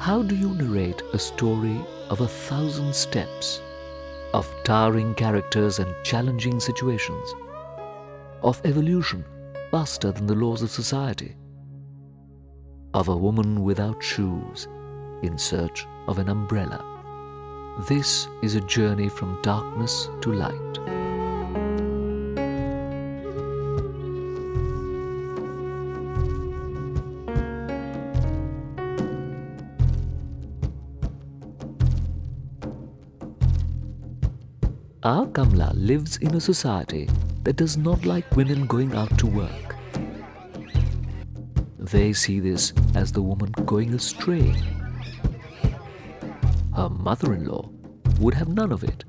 How do you narrate a story of 1,000 steps, of towering characters and challenging situations, of evolution faster than the laws of society, of a woman without shoes in search of an umbrella? This is a journey from darkness to light. Our Kamla lives in a society that does not like women going out to work. They see this as the woman going astray. Her mother-in-law would have none of it.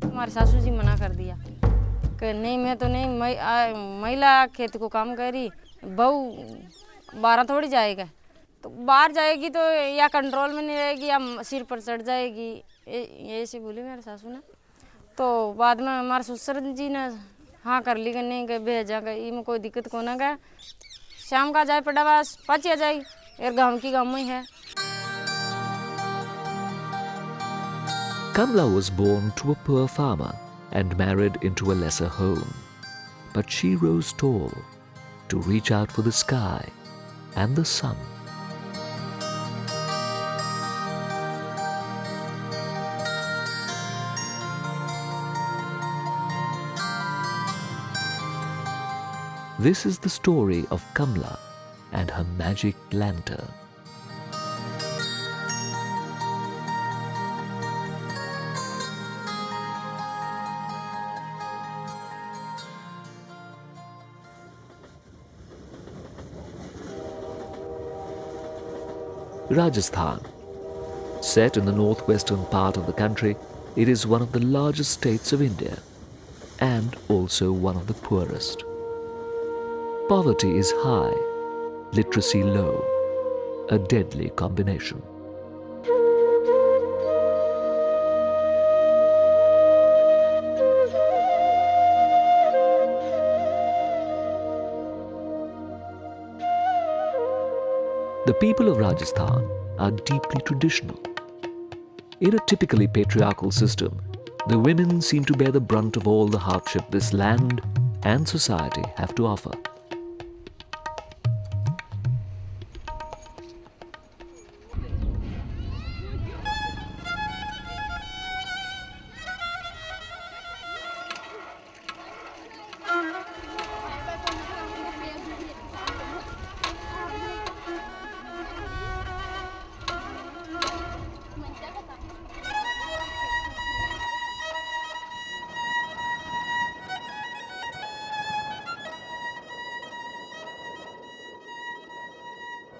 हमारे सासू जी मना कर दिया कि नहीं, मैं तो नहीं, महिला खेत को काम करी, बहू 12 थोड़ी जाएगा, तो बाहर जाएगी तो या कंट्रोल में नहीं रहेगी या सिर पर चढ़ जाएगी, ये ऐसे बोली मेरे सासू ने। तो बाद में हमारे ससुर जी ने हाँ कर ली कि नहीं कि भेजा कि इनमें कोई दिक्कत को ना गया, शाम का जाए पड़ा बस पाँच आ जाए, यार गाँव की गाँव में है। Kamla was born to a poor farmer and married into a lesser home. But she rose tall to reach out for the sky and the sun. This is the story of Kamla and her magic lantern. Rajasthan. Set in the northwestern part of the country, it is one of the largest states of India and also one of the poorest. Poverty is high, literacy low, a deadly combination. The people of Rajasthan are deeply traditional. In a typically patriarchal system, the women seem to bear the brunt of all the hardship this land and society have to offer.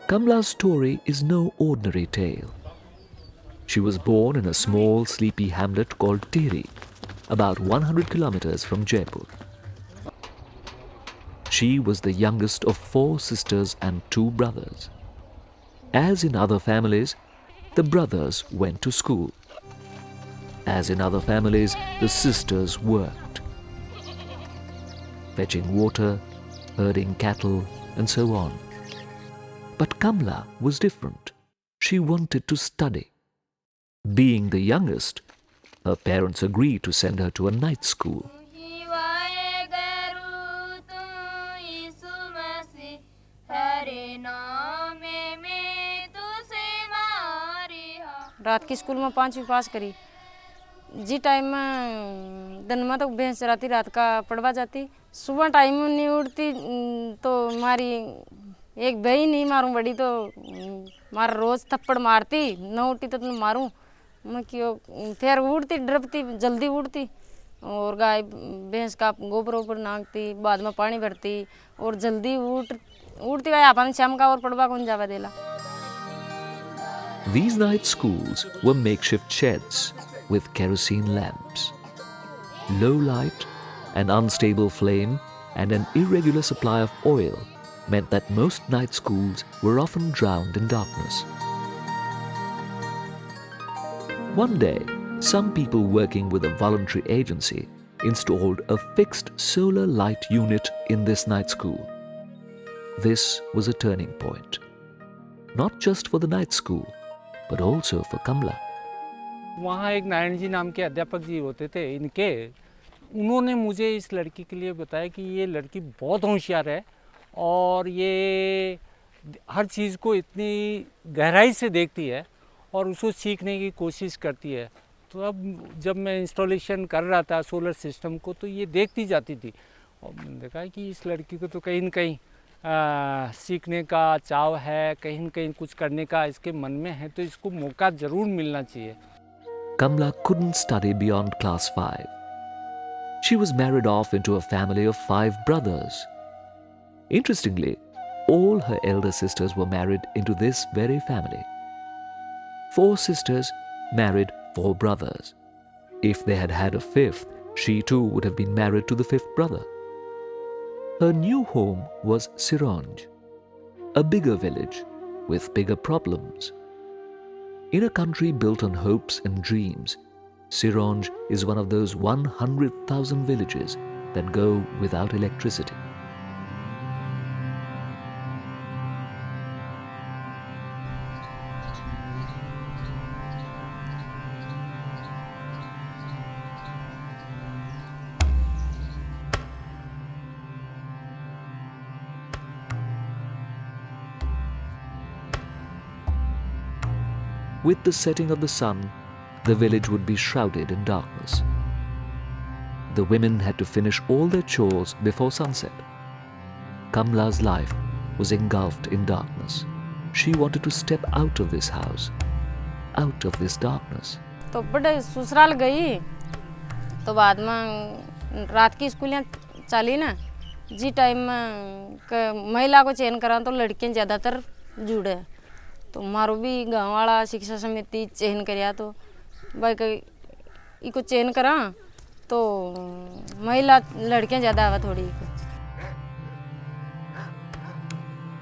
Kamla's story is no ordinary tale. She was born in a small, sleepy hamlet called Teri, about 100 kilometers from Jaipur. She was the youngest of 4 sisters and 2 brothers. As in other families, the brothers went to school. As in other families, the sisters worked, fetching water, herding cattle, and so on. But Kamla was different. She wanted to study. Being the youngest, her parents agreed to send her to a night school. रात की school में 5वीं पास करी, जी time में दिन में तो भैंस चराती, रात का पढ़वा जाती, सुबह टाइम में नहीं उठती तो हमारी एक बहन नहीं मारूं बड़ी तो मार रोज थप्पड़ मारती, न उठी तो तुम मारूं, मैं क्यों फिर उठती डरती, जल्दी उठती और गाय भैंस का गोबर ऊपर नागती, बाद में पानी भरती और जल्दी उठती भाई अपन शाम का और पढ़वा कौन जावा देला। These night schools were makeshift sheds with kerosene lamps. Low light, an unstable flame, and an irregular supply of oil meant that most night schools were often drowned in darkness. One day, some people working with a voluntary agency installed a fixed solar light unit in this night school. This was a turning point. not just for the night school, but also for Kamla. वहाँ एक नारायण जी नाम के अध्यापक जी होते थे इनके, उन्होंने मुझे इस लड़की के लिए बताया कि ये लड़की बहुत होशियार है और ये हर चीज़ को इतनी गहराई से देखती है और उसको सीखने की कोशिश करती है। तो अब जब मैं इंस्टॉलेशन कर रहा था सोलर सिस्टम को तो ये देखती जाती थी और मैंने देखा कि इस लड़की को तो कहीं न कहीं सीखने का चाव है, कहीं न कहीं कुछ करने का इसके मन में है, तो इसको मौका ज़रूर मिलना चाहिए। Kamla couldn't study beyond class 5. She was married off into a family of 5 brothers. Interestingly, all her elder sisters were married into this very family. 4 sisters married 4 brothers. If they had had a 5th, she too would have been married to the 5th brother. Her new home was Siranj, a bigger village with bigger problems. In a country built on hopes and dreams, Siranj is one of those 100,000 villages that go without electricity. With the setting of the sun, the village would be shrouded in darkness. The women had to finish all their chores before sunset. Kamla's life was engulfed in darkness. She wanted to step out of this house, out of this darkness. तो बड़े ससुराल गई तो बाद में रात की स्कूलें चली ना, जी टाइम में महिला को चयन करा तो लड़कियां ज़्यादातर जुड़े, तो मारो भी गाँव वाला शिक्षा समिति चयन कराया तो भाई कहीं इको चयन करा तो महिला लड़कियां ज़्यादा आवा थोड़ी।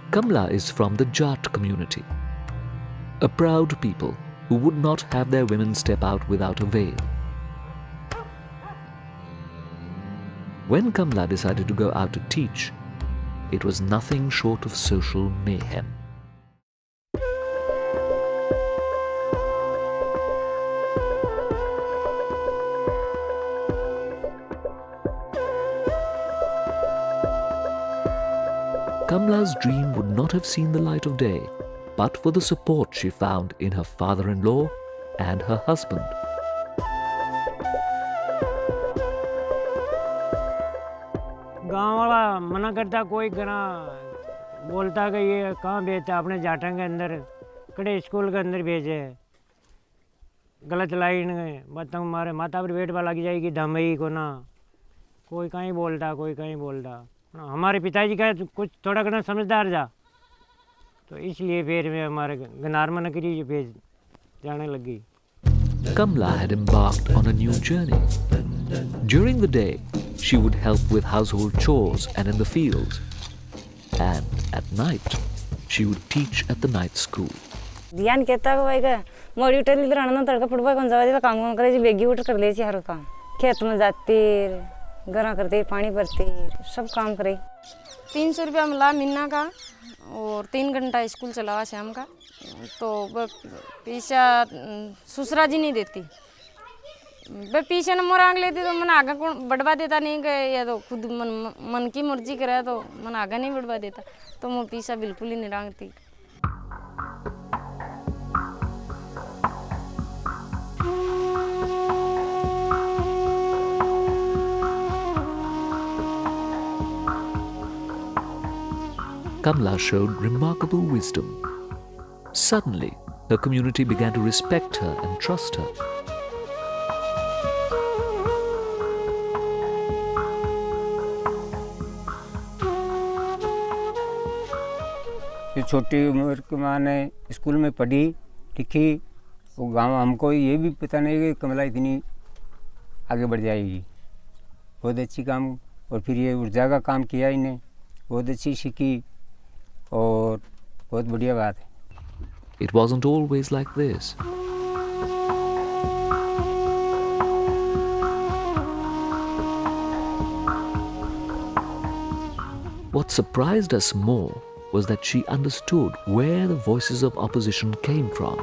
Kamla is from the Jat community, a proud people who would not have their women step out without a veil. When Kamla decided to go out to teach, it was nothing short of social mayhem. Kamla's dream would not have seen the light of day but for the support she found in her father-in-law and her husband. गांव वाला मना करता, कोई घना बोलता कि ये कहाँ भेजता, अपने जाटा के अंदर कड़े स्कूल के अंदर भेजे, गलत लाइन बता हमारे माता पर वेट लग जाएगी धमई को ना, कोई कहीं बोलता कोई कहीं बोलता। हमारे पिताजी का कुछ थोड़ा घना समझदार जा, तो इसलिए फिर मैं हमारे नारमन की भेज जाने लगी। Kamla had embarked on a new journey. During the day, she would help with household chores and in the fields. And at night, she would teach at the night school. ध्यान कहता है भाई का मोड़ी उठे ली रहना ना तड़का पड़वा कौन जावा काम करे जी बेगी उठ कर ले ची हर काम, खेत में जाती घरा करते पानी भरते सब काम करे। 300 रुपया मिला महीना का और 3 घंटा स्कूल चलावा शाम का, तो पैसा ससुरा जी नहीं देती, वे पीछे न मोरांग लेती तो मन आगे कौन बढ़वा देता नहीं गए, या तो खुद मन की मर्जी करे तो मन आगे नहीं बढ़वा देता, तो मैं पैसा बिल्कुल ही नहीं रांगती। Kamla showed remarkable wisdom. Suddenly, her community began to respect her and trust her. ये छोटी उम्र की माँ ने स्कूल में पढ़ी लिखी, वो गांव हमको ये भी पता नहीं कि कमला इतनी आगे बढ़ जाएगी। बहुत अच्छी काम, और फिर ये ऊर्जा का काम किया इन्हें, बहुत अच्छी सीखी और बहुत बढ़िया बात है। It wasn't always like this. What surprised us more was that she understood where the voices of opposition came from.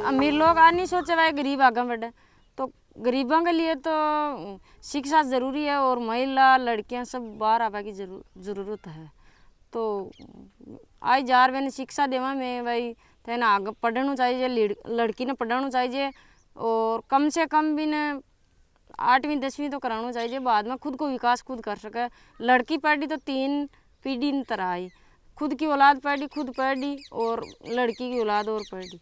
अमीर लोग आज नहीं सोचे भाई गरीब आगे बढ़े, तो गरीबों के लिए तो शिक्षा ज़रूरी है और महिला लड़कियां सब बाहर आने की ज़रूरत है। तो आज जार मैंने शिक्षा देवा में भाई थे ना आगे पढ़ना चाहिए, लड़की ने पढ़ना चाहिए और कम से कम भी ने 8वीं 10वीं तो कराना चाहिए, बाद में खुद को विकास खुद कर सके। लड़की पढ़ी तो 3 पीढ़ी की तरह आई, खुद की औलाद पढ़ी, खुद पढ़ी और लड़की की औलाद और पढ़ी।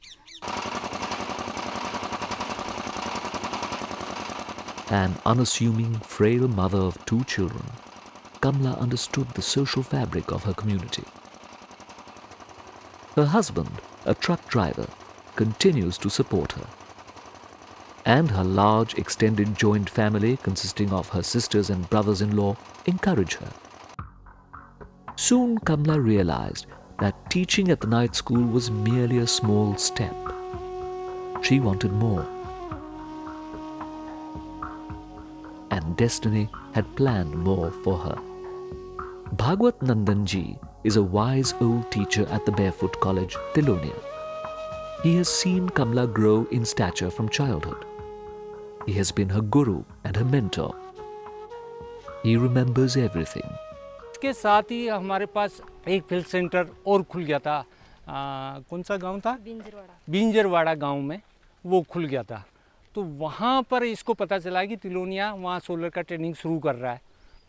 An unassuming, frail mother of 2 children, Kamla understood the social fabric of her community. Her husband, a truck driver, continues to support her. And her large extended joint family consisting of her sisters and brothers-in-law encourage her. Soon Kamla realized that teaching at the night school was merely a small step. She wanted more. And destiny had planned more for her. Bhagwat Nandan ji is a wise old teacher at the Barefoot College, Tilonia. He has seen Kamla grow in stature from childhood. He has been her guru and her mentor. He remembers everything. इसके साथ ही हमारे पास एक field centre और खुल गया था। कौन सा गांव था? बिंजरवाड़ा गांव में वो खुल गया था। तो वहाँ पर इसको पता चला कि तिलोनिया वहाँ सोलर का ट्रेनिंग शुरू कर रहा है,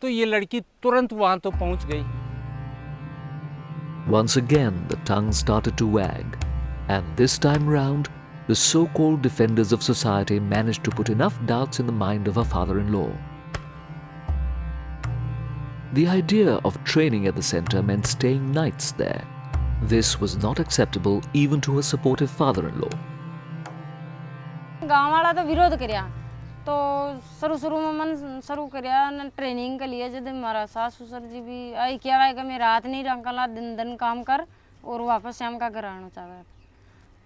तो ये लड़की तुरंत वहाँ तो पहुँच गई। Once again the tongue started to wag, and this time round the so-called defenders of society managed to put enough doubts in the mind of her father-in-law. The idea of training at the center meant staying nights there. This was not acceptable even to her supportive father-in-law. गाँव वाला तो विरोध करिया, तो शुरू में मन शुरू करिया न ट्रेनिंग के लिए। जब हमारा सास ससुर जी भी आई क्या है कि मैं रात नहीं रंगला दिन काम कर और वापस शाम का घर आना चाहे,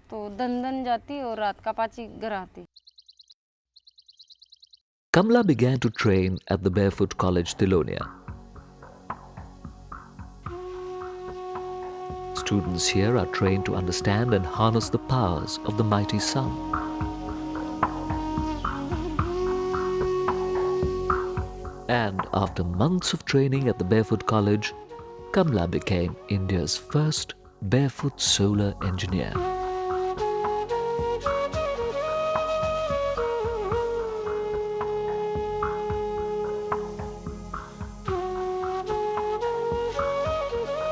तो दिन जाती और रात का पाची घर आती। Kamla began to train at the Barefoot College, Tilonia. Students here are trained to understand and harness the powers of the mighty sun. And after months of training at the Barefoot College, Kamla became India's first barefoot solar engineer.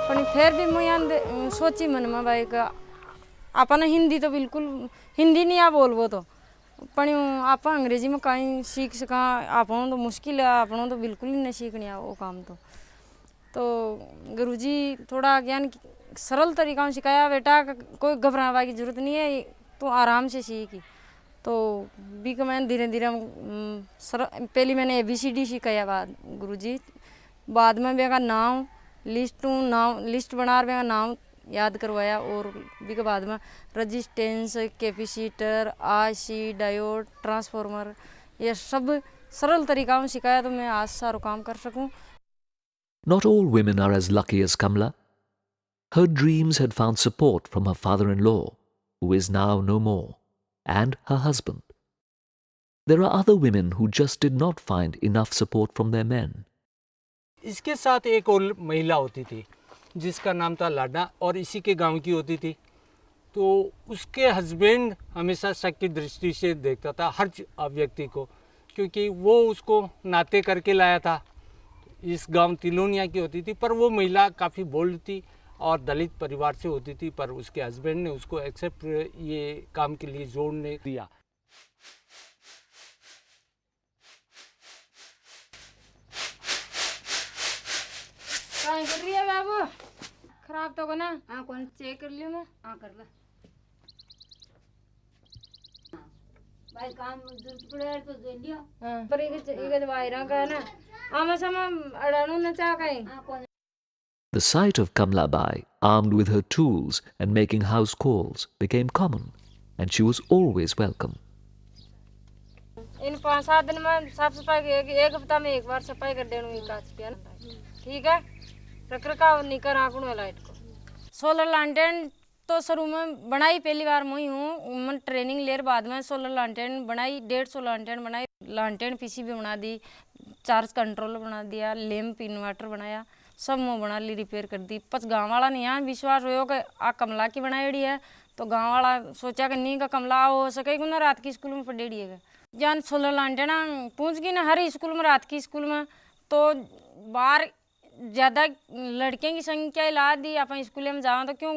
पण फिर भी मैं सोची मन में भाई का अपन हिंदी तो बिल्कुल हिंदी नहीं आ बोलबो तो पण आप अंग्रेजी में कहीं सीख सका, आपनों तो मुश्किल है, आपनों तो बिल्कुल ही नहीं सीखनी है वो काम। तो गुरुजी थोड़ा ज्ञान सरल तरीका से सिखाया, बेटा कोई घबराने की जरूरत नहीं है, तो आराम से सीखी। तो भी को मैंने धीरे धीरे पहले मैंने ABCD सिखाया बाद गुरुजी, बाद में भी का नाम लिस्ट बना रहे नाम याद करवाया, और भी के बाद में resistance, capacitor, IC, diode, transformer, ये सब सरल तरीका में सिखाया, तो मैं आज सारा काम कर सकूं। Not all women are as lucky as Kamla. Her dreams had found support from her father-in-law, who is now no more, and her husband. There are other women who just did not find enough support from their men. इसके साथ एक और महिला होती थी जिसका नाम था लाडा, और इसी के गांव की होती थी। तो उसके हस्बैंड हमेशा शक की दृष्टि से देखता था हर व्यक्ति को, क्योंकि वो उसको नाते करके लाया था। इस गांव तिलोनिया की होती थी, पर वो महिला काफ़ी बोल्ड थी और दलित परिवार से होती थी, पर उसके हस्बैंड ने उसको एक्सेप्ट ये काम के लिए जोड़ने दिया। काय कर रही है बाबू? खराब तो को ना? हाँ, कौन चेक कर लियो मैं? हाँ, कर ला। भाई काम जरूरत पड़े तो दे लियो। हाँ, पर एक वायरा का है ना, आमा sama अड़ानू न चाह कहीं। हाँ, कौन? The sight of Kamla Bai, armed with her tools and making house calls, became common, and she was always welcome. इन 5-7 दिन में साफ सफाई एक हफ्ता में एक बार सफाई कर देना, ठीक है? रखरखाव नहीं कर आंकड़ों लाइट को। सोलर लैंटेन तो शुरू में बनाई पहली बार मैं हूँ, मैं ट्रेनिंग लेर बाद में सोलर लैंटेन बनाई, 150 लैंटेन बनाई, लैंटेन पीसीबी बना दी, चार्ज कंट्रोलर बना दिया, लैंप इन्वर्टर बनाया, सब मैं बना ली, रिपेयर कर दी। पच गाँव वाला नहीं यहाँ विश्वास हो कि आ कमला की बनाई है, तो गाँव वाला सोचा कि नहीं का कमला हो सके ना रात की स्कूल में पढ़ेड़ी है। जान सोलर लैंटेन पहुँच गई ना हर स्कूल में, रात की स्कूल में तो बाहर ज़्यादा लड़कियों की संख्या ला दी, अपन स्कूल में जाओ तो क्यों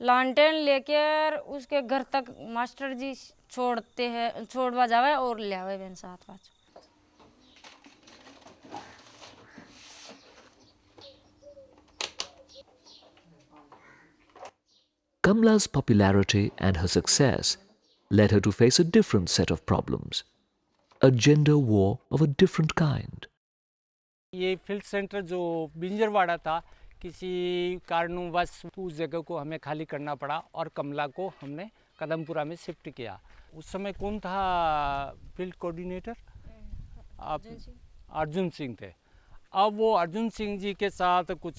लैंटेन लेकर उसके घर तक मास्टर जी छोड़ते हैं, छोड़वा जावे और ले आवे बहन साथ पाँच। Kamla's popularity and her success led her to face a different set of problems, a gender war of a different kind. ये फील्ड सेंटर जो बिंजरवाड़ा था, किसी कारणवश उस जगह को हमें खाली करना पड़ा और कमला को हमने कदमपुरा में शिफ्ट किया। उस समय कौन था फील्ड कोऑर्डिनेटर? आप अर्जुन सिंह थे। अब वो अर्जुन सिंह जी के साथ कुछ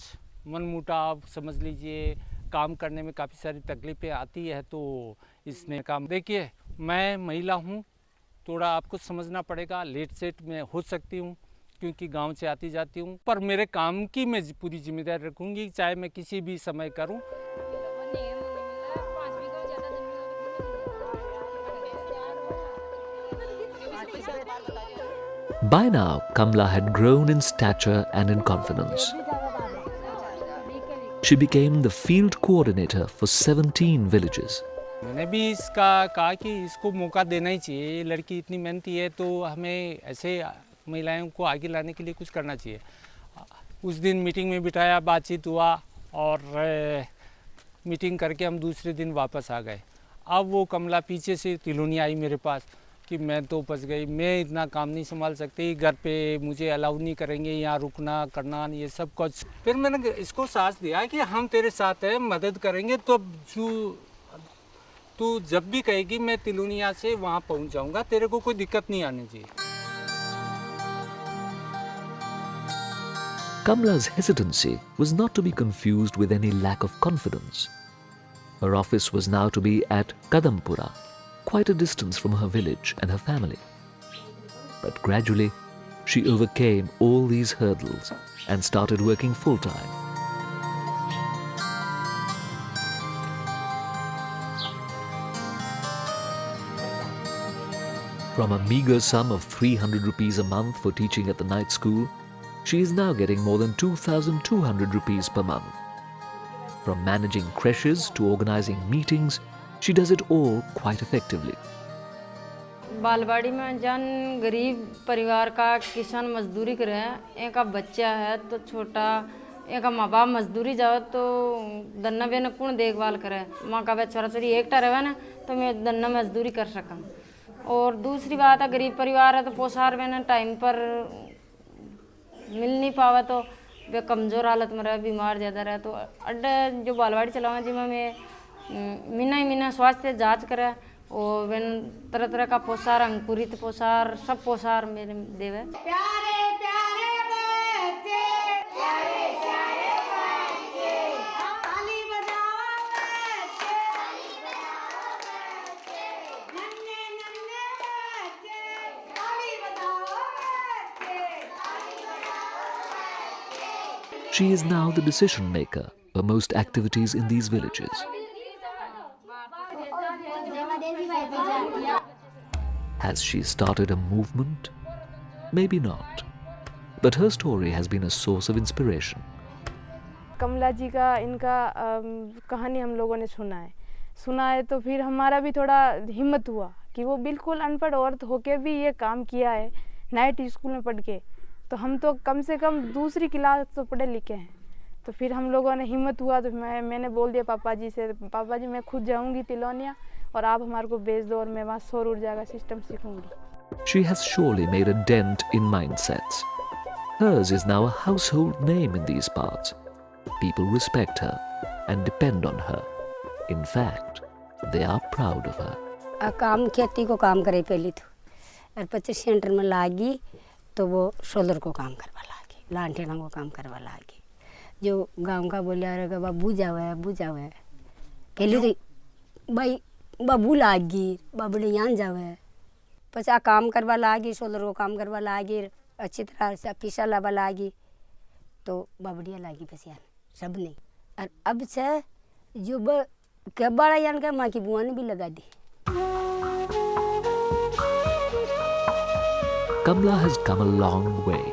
मनमुटाव समझ लीजिए, काम करने में काफ़ी सारी तकलीफ़ें आती है, तो इसने काम देखिए मैं महिला हूँ, थोड़ा आपको समझना पड़ेगा, लेट सेट में हो सकती हूँ क्योंकि गांव से आती जाती हूँ, पर मेरे काम की मैं पूरी जिम्मेदारी रखूँगी, चाहे मैं किसी भी समय करूँ। By now, Kamla had grown in stature and in confidence. She became the field coordinator for 17 villages. मैंने भी इसका कहा कि इसको मौका देना ही चाहिए, ये लड़की इतनी मेहनती है तो हमें ऐसे महिलाओं को आगे लाने के लिए कुछ करना चाहिए। उस दिन मीटिंग में बिठाया, बातचीत हुआ और मीटिंग करके हम दूसरे दिन वापस आ गए। अब वो कमला पीछे से तिलोनी आई मेरे पास कि मैं तो फंस गई, मैं इतना काम नहीं संभाल सकती, घर पे मुझे अलाउ नहीं करेंगे यहाँ रुकना करना ये सब कुछ। फिर मैंने इसको साथ दिया कि हम तेरे साथ हैं, मदद करेंगे, तो तू जब भी कहेगी मैं तिलोनिया से वहाँ पहुँच जाऊँगा, तेरे को कोई दिक्कत नहीं आनी चाहिए। Kamla's hesitancy was not to be confused with any lack of confidence. Her office was now to be at Kadampura, quite a distance from her village and her family. But gradually, she overcame all these hurdles and started working full-time. From a meager sum of 300 rupees a month for teaching at the night school, she is now getting more than 2,200 rupees per month. From managing creches to organizing meetings, she does it all quite effectively. बालवाड़ी में जन गरीब परिवार का किसान मजदूरी करे, एक का बच्चा है तो छोटा, एक का माँ बाप मजदूरी जाओ तो दन्ना बेन कौन देखभाल करे, माँ का बच्चा छोरा छोरी एकटा रहे ना तो मैं दन्ना मजदूरी कर सकूँ। और दूसरी बात है गरीब परिवार है तो पोसार बेन टाइम पर मिल नहीं पावा तो वे कमज़ोर हालत में रहे, बीमार ज़्यादा रहे, तो अड्डे जो बालवाड़ी चलावा जिसमें मैं महीना स्वास्थ्य जांच करे और वे तरह तरह का पोसार, अंकुरित पोसार, सब पोसार मेरे देवे। प्यारे प्यारे बच्चे, प्यारे प्यारे बच्चे, ताली बजाओ बच्चे, ताली बजाओ बच्चे, नन्हे नन्हे बच्चे, ताली बजाओ बच्चे, ताली बजाओ बच्चे। She is now the decision maker for most activities in these villages. Has she started a movement? Maybe not. But her story has been a source of inspiration. कमला जी का इनका कहानी हम लोगों ने सुना है तो फिर हमारा भी थोड़ा हिम्मत हुआ कि वो बिल्कुल अनपढ़ औरत होके भी ये काम किया है नाइट स्कूल में पढ़ के, तो हम तो कम से कम दूसरी क्लास तो पढ़े लिखे हैं। तो फिर हम लोगों ने हिम्मत हुआ तो मैंने बोल दिया पापा जी से, पापा जी मैं खुद जाऊंगी तिलोनिया और आप हमारे को भेज दो और मैं वहाँ सौर ऊर्जा का system सीखूंगी। She has surely made a dent in mindsets. Hers is now a household name in these parts. People respect her and depend on her. In fact, they are proud of her. काम खेती को काम करे पहले तो और 25 centre में लागी तो वो सोलर को काम करवा लागी, लालटेन को काम करवा लागी। जो गांव का बोलिया रहेगा बाबू जावे है पहले तो भाई बाबू लागी बाबड़े यहाँ जावे पछ आ काम करवा लागी सोलर को काम करवा लागी अच्छी तरह से पीसा लावा लागी तो बाबड़िया लागी पछ यान सब नहीं और अब से जो कबाड़ा यान का माँ की बुआ ने भी लगा दी। Kamla has come a long way.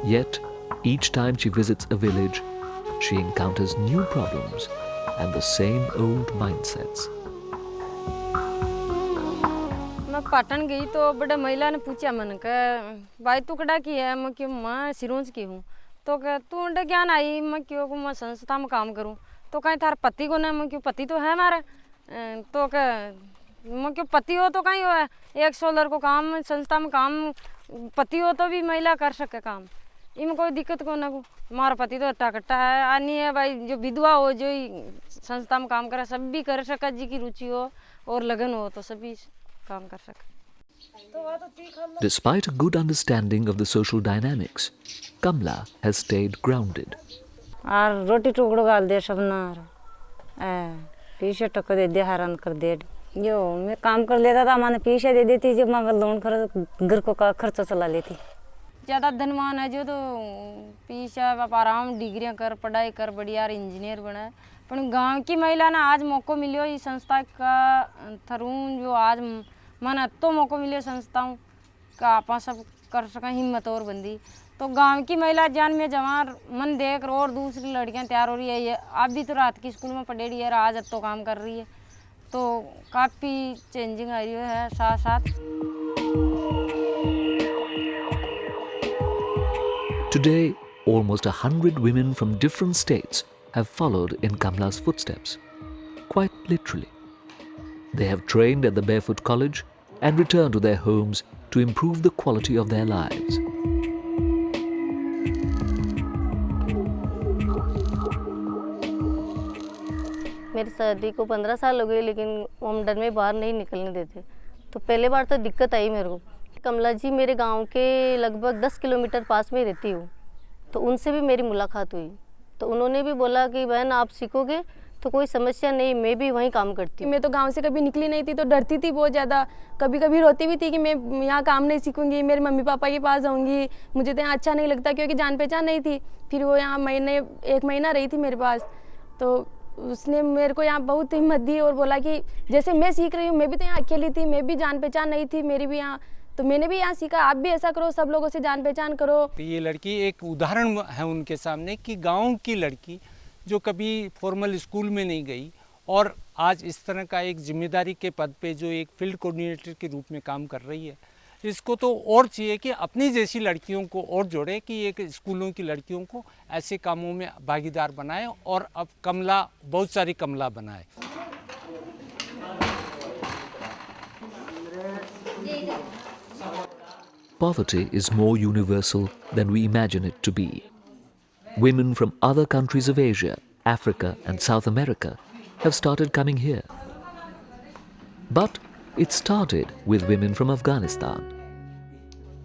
Yet, each time she visits a village, she encounters new problems and the same old mindsets. मैं पाटन गई तो बड़े महिला ने पूछा मन का भाई तू कड़ा की है मैं क्यों मैं सिरोंज की हूँ तो क्या तू अंडे ज्ञान आई मैं क्यों को मैं संस्था में काम करूँ तो कहीं थार पति को ना मैं क्यों पति तो है हमारा तो क्या मैं क्यों पति हो तो कहीं हो एक सोलर को काम संस्था में काम पति हो तो भी महिला कर सके काम इनमें कोई दिक्कत को ना को हमारा पति तो अट्टा कट्टा है आनी है भाई जो विधवा हो जो संस्था में काम करे सब भी कर सके जी की रुचि हो और लगन हो तो सभी काम कर सके। Despite a good understanding of the social dynamics, Kamla has stayed grounded. और रोटी टुकड़ो गाल दे सब ना पीछे टक दे दे हैरान कर दे जो मैं काम कर लेता था मैंने पीछे दे देती जो मैं लोन कर घर को का खर्चा चला लेती। ज़्यादा धनवान है जो तो पीछे आप आराम डिग्रियाँ कर पढ़ाई कर बढ़िया इंजीनियर बना पर गांव की महिला ना आज मौका मिलो इस संस्था का थरू जो आज मन तो मौका मिले संस्थाओं का आप सब कर सकें हिम्मत और बंदी तो गांव की महिला जान में जवान मन देख और दूसरी लड़कियां तैयार हो रही है ये आप भी तो रात की स्कूल में पढ़े रही है आज अब तो काम कर रही है तो काफ़ी चेंजिंग आ रही है साथ साथ। Today, almost 100 women from different states have followed in Kamla's footsteps, quite literally. They have trained at the Barefoot College and returned to their homes to improve the quality of their lives. मेरी शादी को 15 साल हो गए लेकिन हम डर में बाहर नहीं निकलने देते तो पहले बार तो दिक्कत आई मेरे को। कमला जी मेरे गांव के लगभग 10 किलोमीटर पास में रहती हूँ तो उनसे भी मेरी मुलाकात हुई तो उन्होंने भी बोला कि बहन आप सीखोगे तो कोई समस्या नहीं मैं भी वहीं काम करती हूँ। मैं तो गांव से कभी निकली नहीं थी तो डरती थी बहुत ज़्यादा कभी कभी रोती भी थी कि मैं यहाँ काम नहीं सीखूंगी मेरे मम्मी पापा के पास जाऊँगी मुझे तो यहाँ अच्छा नहीं लगता क्योंकि जान पहचान नहीं थी। फिर वो यहाँ एक महीना रही थी मेरे पास तो उसने मेरे को यहाँ बहुत हिम्मत दी और बोला कि जैसे मैं सीख रही हूँ मैं भी तो यहाँ अकेली थी मैं भी जान पहचान नहीं थी मेरी भी यहाँ तो मैंने भी यहाँ सीखा आप भी ऐसा करो सब लोगों से जान पहचान करो। ये लड़की एक उदाहरण है उनके सामने कि गांव की लड़की जो कभी फॉर्मल स्कूल में नहीं गई और आज इस तरह का एक जिम्मेदारी के पद पे जो एक फील्ड कोऑर्डिनेटर के रूप में काम कर रही है इसको तो और चाहिए कि अपनी जैसी लड़कियों को और जोड़े कि एक स्कूलों की लड़कियों को ऐसे कामों में भागीदार बनाए और अब कमला बहुत सारी कमला बनाए। Poverty is more universal than we imagine it to be. Women from other countries of Asia, Africa and South America have started coming here. But it started with women from Afghanistan.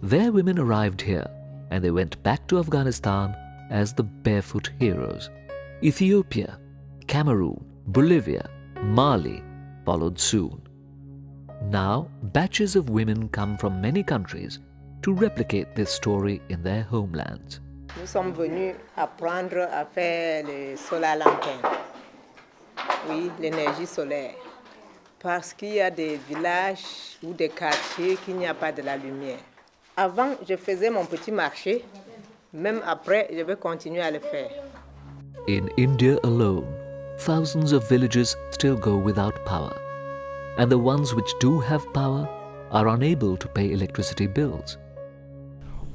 Their women arrived here and they went back to Afghanistan as the barefoot heroes. Ethiopia, Cameroon, Bolivia, Mali followed soon. Now, batches of women come from many countries to replicate this story in their homelands. Nous sommes venus apprendre à faire le solar lanterne. Oui, l'énergie solaire. Parce qu'il y a des villages ou des quartiers qui n'y a pas de la lumière. Avant, je faisais mon petit marché. Même après, je vais continuer à le faire. In India alone, thousands of villages still go without power. And the ones which do have power are unable to pay electricity bills.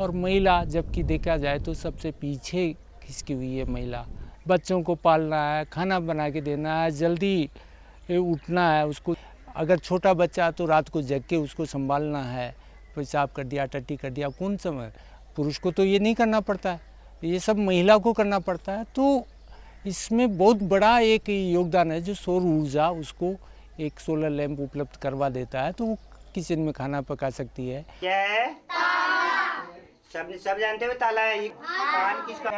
और महिला जबकि देखा जाए तो सबसे पीछे खिसकी हुई है महिला। बच्चों को पालना है, खाना बना के देना है, जल्दी उठना है उसको। अगर छोटा बच्चा तो रात को जग के उसको संभालना है, पेशाब कर दिया, टट्टी कर दिया, कौन समय पुरुष को तो ये नहीं करना पड़ता है, ये सब महिला को करना पड़ता है। तो इसमें बहुत बड़ा एक योगदान है जो सौर ऊर्जा उसको एक सोलर लैंप उपलब्ध करवा देता है तो वो किचन में खाना पका सकती है। क्या है? सब जानते हो ताला है, कान किसका?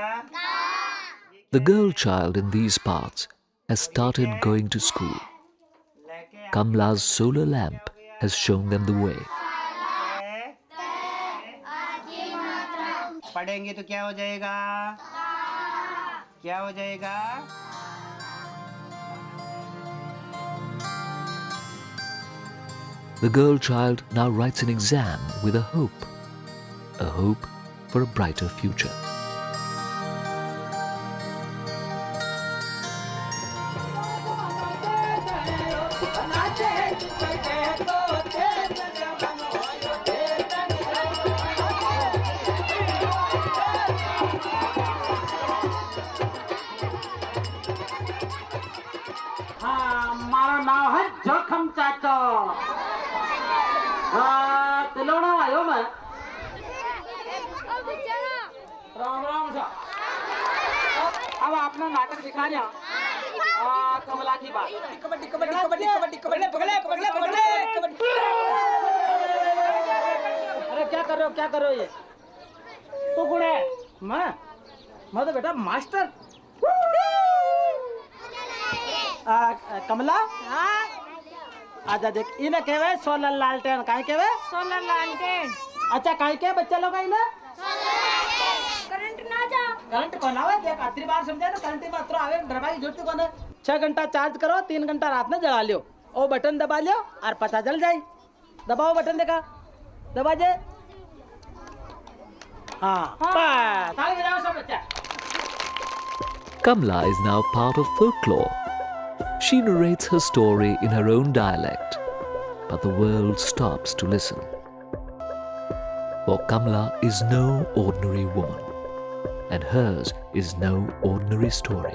The girl child in these parts has started going to school. Kamla's solar lamp has shown them the way. पढ़ेंगे तो क्या हो जाएगा? क्या हो जाएगा? The girl child now writes an exam with a hope for a brighter future. मारा नाम है जोखम चाचा। तिलोड़ा आयो मैं। राम राम सा। अब आपने नाटक दिखाया। कमला की बात। कबड्डी कबड्डी कबड्डी कबड्डी कबड्डी पकड़े पकड़े पकड़े। अरे क्या कर रहे हो ये? तू कौन है? मैं तो बेटा मास्टर। कमला आजा देख इन्हें कहवे सोलर लालटेन काहे कहवे सोलर लालटेन अच्छा काहे के बच्चा लोग इन्हें करंट ना जा करंट कौन आवे देख आखिरी बार समझा ना करंट मात्र आवे डरवाई झूठ कौन है 6 घंटा चार्ज करो 3 घंटा रात में जगा लियो ओ बटन दबा लियो और पता चल जाए दबाओ बटन देखा दबा जे हाँ ताली बजाओ सब बच्चा Kamla is now part of folklore. She narrates her story in her own dialect, but the world stops to listen. For Kamla is no ordinary woman, and hers is no ordinary story.